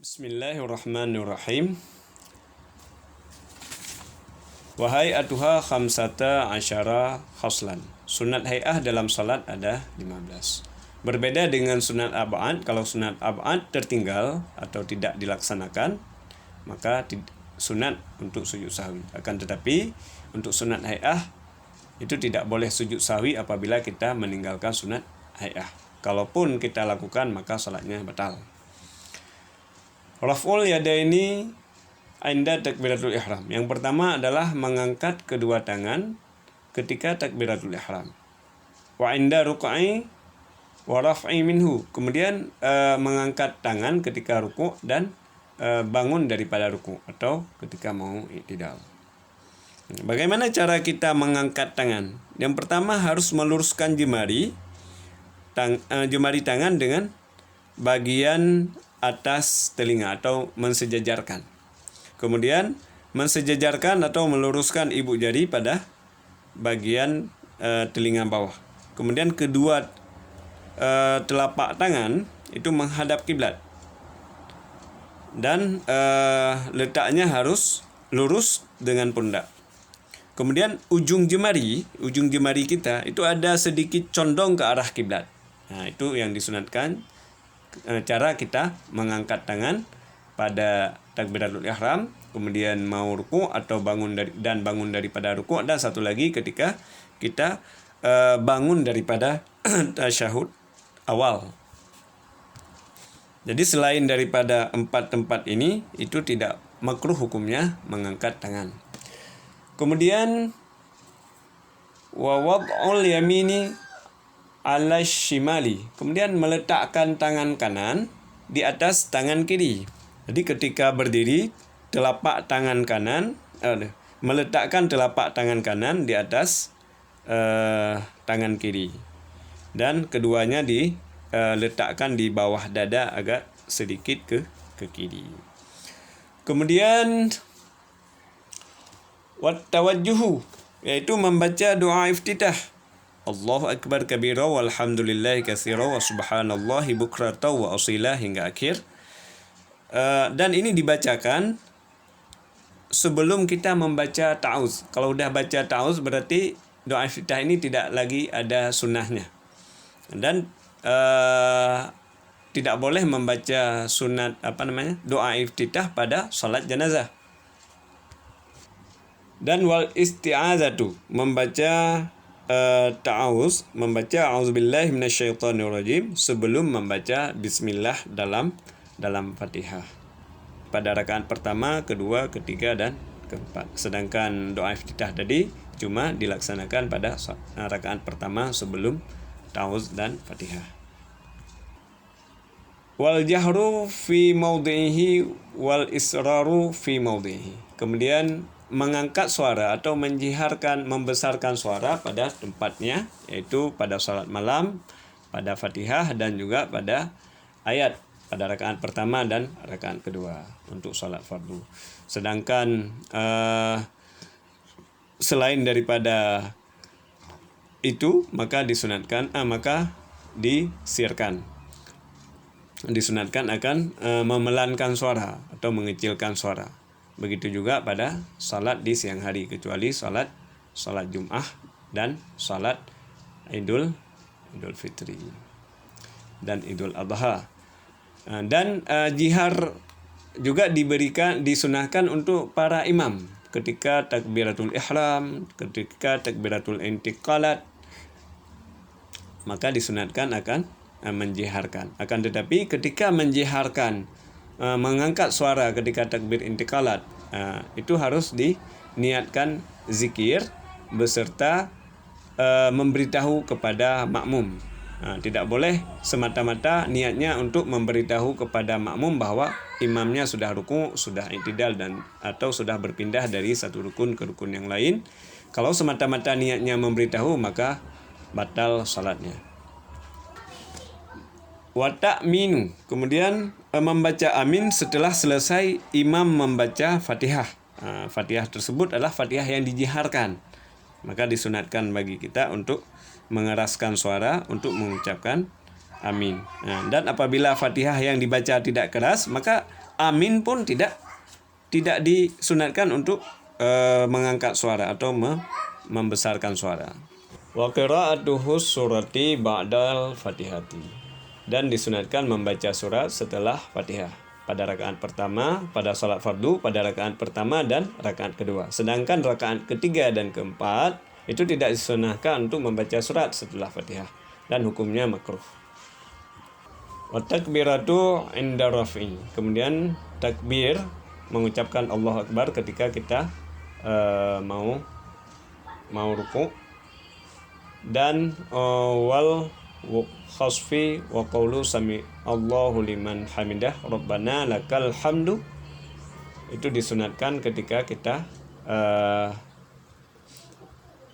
Bismillahirrahmanirrahim. Wahai atuha khamsata asyara khoslan. Sunat hay'ah dalam salat ada 15. Berbeda dengan sunat ab'ad. Kalau sunat ab'ad tertinggal atau tidak dilaksanakan, maka sunat untuk sujud sahwi. Akan tetapi untuk sunat hay'ah itu tidak boleh sujud sahwi apabila kita meninggalkan sunat hay'ah. Kalaupun kita lakukan maka salatnya batal. Raf'ul yadaini inda takbiratul ihram. Yang pertama adalah mengangkat kedua tangan ketika takbiratul ihram. Wa inda ruk'i wa raf'i minhu. Kemudian mengangkat tangan ketika ruku' dan bangun daripada ruku' atau ketika mau i'tidal. Bagaimana cara kita mengangkat tangan? Yang pertama harus meluruskan jemari tangan dengan bagian atas telinga atau mensejajarkan. Kemudian mensejajarkan atau meluruskan ibu jari pada bagian telinga bawah. Kemudian kedua telapak tangan itu menghadap kiblat. Dan letaknya harus lurus dengan pundak. Kemudian ujung jemari kita itu ada sedikit condong ke arah kiblat. Nah, itu yang disunatkan. Cara kita mengangkat tangan pada takbiratul ihram, kemudian mau ruku' atau bangun daripada ruku', dan satu lagi ketika kita bangun daripada tasyahud awal. Jadi selain daripada 4 tempat ini, itu tidak makruh hukumnya mengangkat tangan. Kemudian wa wad'ul yamini ala shimali. Kemudian meletakkan tangan kanan di atas tangan kiri. Jadi ketika berdiri, meletakkan telapak tangan kanan di atas tangan kiri. Dan keduanya diletakkan di bawah dada agak sedikit ke kiri. Kemudian wat tawajjuhu, yaitu membaca doa iftitah. Allahu akbar kabira walhamdulillahi katsira wa subhanallahi bukrata wa asila hingga akhir. Dan ini dibacakan sebelum kita membaca ta'awuz. Kalau udah baca ta'awuz berarti doa iftitah ini tidak lagi ada sunnahnya. Dan tidak boleh membaca doa iftitah pada salat jenazah. Dan wal isti'azatu, membaca ta'awuz, membaca a'udzubillahi minasyaitonirrajim sebelum membaca bismillah dalam Fatihah pada rakaat pertama, kedua, ketiga dan keempat. Sedangkan doa iftitah tadi cuma dilaksanakan pada rakaat pertama sebelum ta'awuz dan Fatihah. Wal jahru fi maudhihi wal israru fi maudhihi. Kemudian mengangkat suara atau membesarkan suara pada tempatnya, yaitu pada salat malam, pada Fatihah, dan juga pada ayat pada rakaat pertama dan rakaat kedua untuk salat fardu. Sedangkan selain daripada itu maka disunatkan akan memelankan suara atau mengecilkan suara. Begitu juga pada salat di siang hari, kecuali salat Jum'ah dan salat Idul Fitri dan Idul Adha. Dan jihar juga disunahkan untuk para imam ketika takbiratul ihram, ketika takbiratul intiqalat, maka disunatkan akan menjiharkan. Akan tetapi ketika menjiharkan, mengangkat suara ketika takbir intiqalat, itu harus diniatkan zikir beserta memberitahu kepada makmum. Tidak boleh semata-mata niatnya untuk memberitahu kepada makmum bahwa imamnya sudah ruku, sudah i'tidal, atau sudah berpindah dari satu rukun ke rukun yang lain. Kalau semata-mata niatnya memberitahu maka batal salatnya. Wa ta'minu, kemudian membaca amin setelah selesai imam membaca Fatihah. Fatihah tersebut adalah Fatihah yang dijiharkan. Maka disunatkan bagi kita untuk mengeraskan suara untuk mengucapkan amin. Dan apabila Fatihah yang dibaca tidak keras, maka amin pun tidak disunatkan untuk mengangkat suara atau membesarkan suara. Wa qira'atuhu surati ba'dal Fatihati. Dan disunatkan membaca surat setelah Fatihah pada rakaat pertama, pada salat fardu, pada rakaat pertama dan rakaat kedua. Sedangkan rakaat ketiga dan keempat itu tidak disunahkan untuk membaca surat setelah Fatihah dan hukumnya makruh. Wa takbiratu inda raf'i. Kemudian takbir mengucapkan Allahu Akbar ketika kita mau ruku, dan wal khasfi wa qawlu sami Allahu liman hamidah rabbana lakal hamdu itu disunatkan ketika kita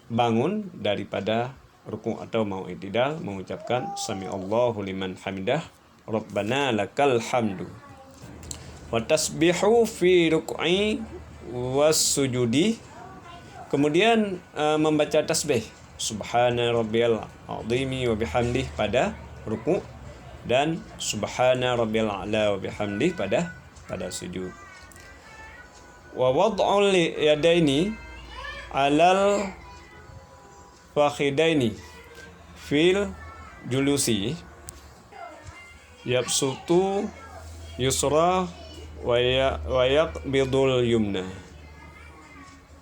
bangun daripada ruku atau mau i'tidal, mengucapkan sami Allahu liman hamidah rabbana lakal hamdu. Wa tasbihu fi ruk'i was sujudi. Kemudian membaca tasbih subhana rabbiyal azimi wa bihamdih pada ruku, dan subhana rabbiyal a'la wa bihamdih pada sujud. Wa wad'ul yadaini 'alal fakhidaini fil julusi yabsutu yusra wa yaqbidul yumna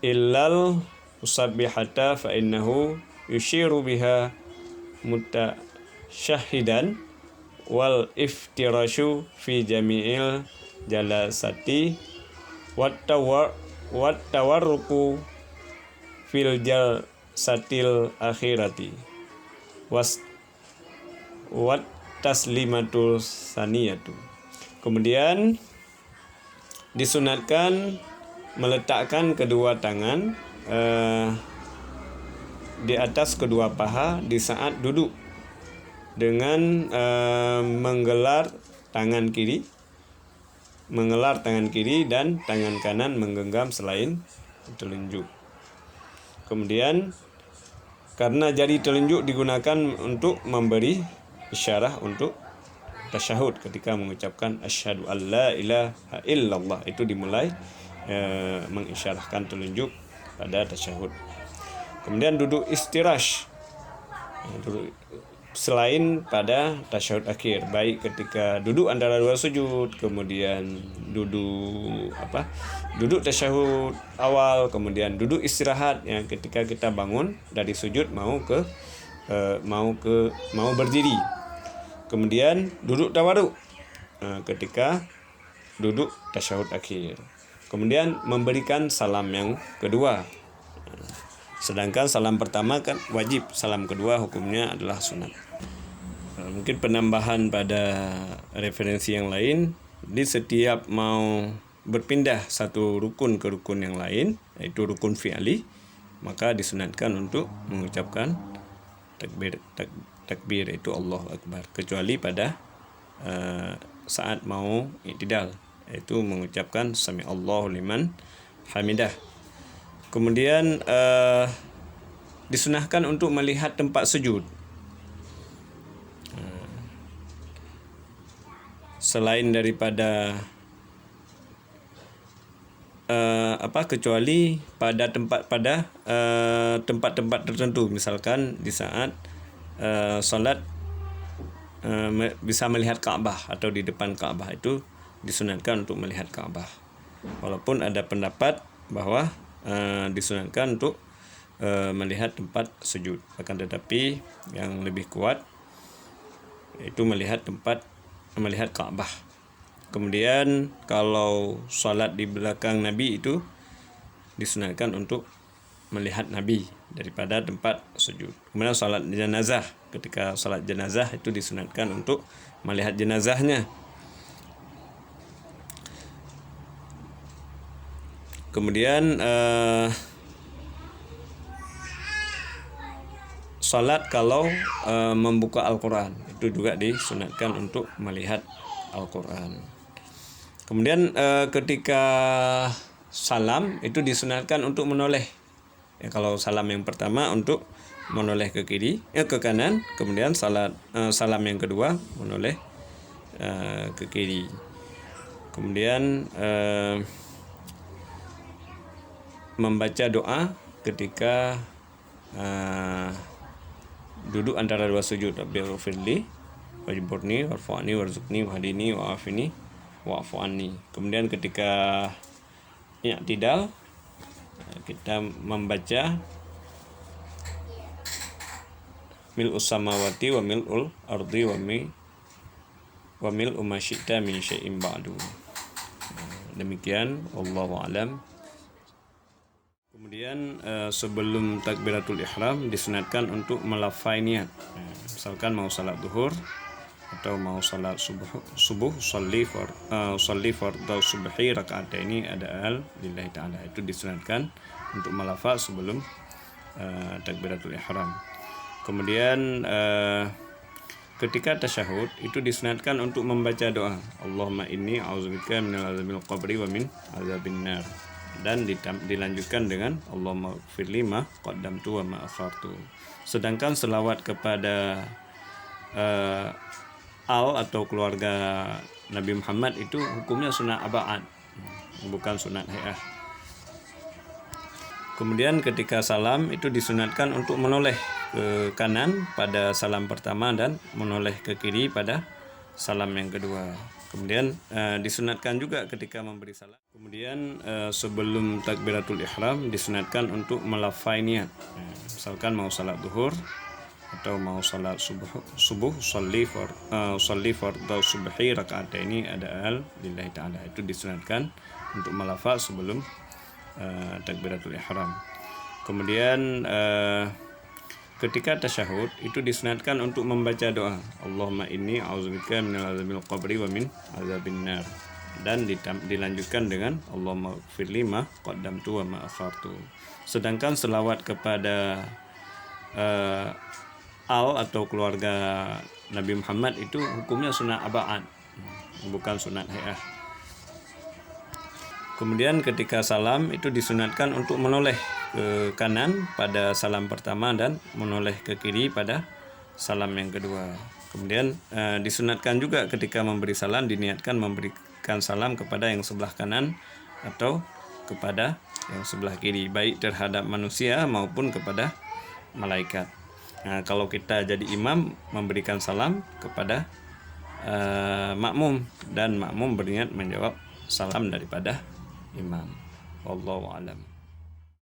illal musabbihata fa innahu yushiru biha mutasyahidan wal iftirashu fi jami'il jalasati wat tawarruku fil jalsatil akhirati wat taslimatul saniyatu. Kemudian disunatkan meletakkan kedua tangan di atas kedua paha di saat duduk dengan mengelar tangan kiri dan tangan kanan menggenggam selain telunjuk. Kemudian karena jari telunjuk digunakan untuk memberi isyarah untuk tasyahud ketika mengucapkan asyhadu alla ilaha illallah, itu dimulai mengisyarahkan telunjuk pada tasyahud. Kemudian duduk istirash selain pada tasyahud akhir, baik ketika duduk antara dua sujud, kemudian duduk tasyahud awal, kemudian duduk istirahat yang ketika kita bangun dari sujud mau berdiri, kemudian duduk tawaruk ketika duduk tasyahud akhir, kemudian memberikan salam yang kedua. Sedangkan salam pertama kan wajib, salam kedua hukumnya adalah sunat. Mungkin penambahan pada referensi yang lain, di setiap mau berpindah satu rukun ke rukun yang lain, yaitu rukun fi'ali, maka disunatkan untuk mengucapkan takbir itu Allahu Akbar, kecuali pada saat mau i'tidal, yaitu mengucapkan sami Allahu liman hamidah. Kemudian disunahkan untuk melihat tempat sujud. Selain daripada kecuali pada tempat-tempat tertentu, misalkan di saat salat bisa melihat Ka'bah atau di depan Ka'bah, itu disunatkan untuk melihat Ka'bah. Walaupun ada pendapat bahwa disunatkan untuk melihat tempat sujud, akan tetapi yang lebih kuat yaitu melihat Ka'bah. Kemudian kalau salat di belakang Nabi itu disunatkan untuk melihat Nabi daripada tempat sujud. Kemudian salat jenazah, ketika salat jenazah itu disunatkan untuk melihat jenazahnya. Kemudian salat kalau membuka Al-Quran itu juga disunatkan untuk melihat Al-Quran. Kemudian ketika salam itu disunatkan untuk menoleh. Ya, kalau salam yang pertama untuk menoleh ke kiri, ke kanan. Kemudian salam yang kedua menoleh ke kiri. Kemudian membaca doa ketika duduk antara dua sujud. Rabbighfirli wajburni warfa'ni warzuqni wahdini wa'afini wa'fu anni. Kemudian ketika i'tidal kita membaca mil'us samawati wa mil'ul ardi wa mil'u ma syi'ta min syai'in ba'du. Demikian, wallahu alam. Kemudian sebelum takbiratul ihram disunatkan untuk melafai niat. Misalkan mau salat zuhur atau mau salat subuh sholli fardhu subhi raka'ataini ada'al lillahi ta'ala. Itu disunatkan untuk melafaz sebelum takbiratul ihram. Kemudian ketika tasyahud itu disunatkan untuk membaca doa Allahumma inni a'udzubika minal azabil qabri wa min azabin nar, dan dilanjutkan dengan Allahumma firli ma qaddamtu wa ma akhartu. Sedangkan selawat kepada atau keluarga Nabi Muhammad itu hukumnya sunat aba'ad, bukan sunat hayah. Kemudian ketika salam itu disunatkan untuk menoleh ke kanan pada salam pertama dan menoleh ke kiri pada salam yang kedua. Kemudian disunatkan juga ketika memberi salam. Kemudian sebelum takbiratul ihram disunatkan untuk melafai niat. Misalkan mau salat zuhur atau mau salat subuh sholli fardhu subhi raka'ataini ada'al lillahi ta'ala. Itu disunatkan untuk melafaz sebelum takbiratul ihram. Kemudian ketika tasyahud itu disunatkan untuk membaca doa Allahumma inni a'udzubika minal azabil qabri wa min azabin nar, dan dilanjutkan dengan Allahumma firli ma qaddamtu wa ma akhartu. Sedangkan selawat kepada atau keluarga Nabi Muhammad itu hukumnya sunat aba'ad, bukan sunat hayah. Kemudian ketika salam itu disunatkan untuk menoleh ke kanan pada salam pertama dan menoleh ke kiri pada salam yang kedua. Kemudian disunatkan juga ketika memberi salam diniatkan memberikan salam kepada yang sebelah kanan atau kepada yang sebelah kiri, baik terhadap manusia maupun kepada malaikat. Nah, kalau kita jadi imam memberikan salam kepada makmum dan makmum berniat menjawab salam daripada imam. Wallahu alam.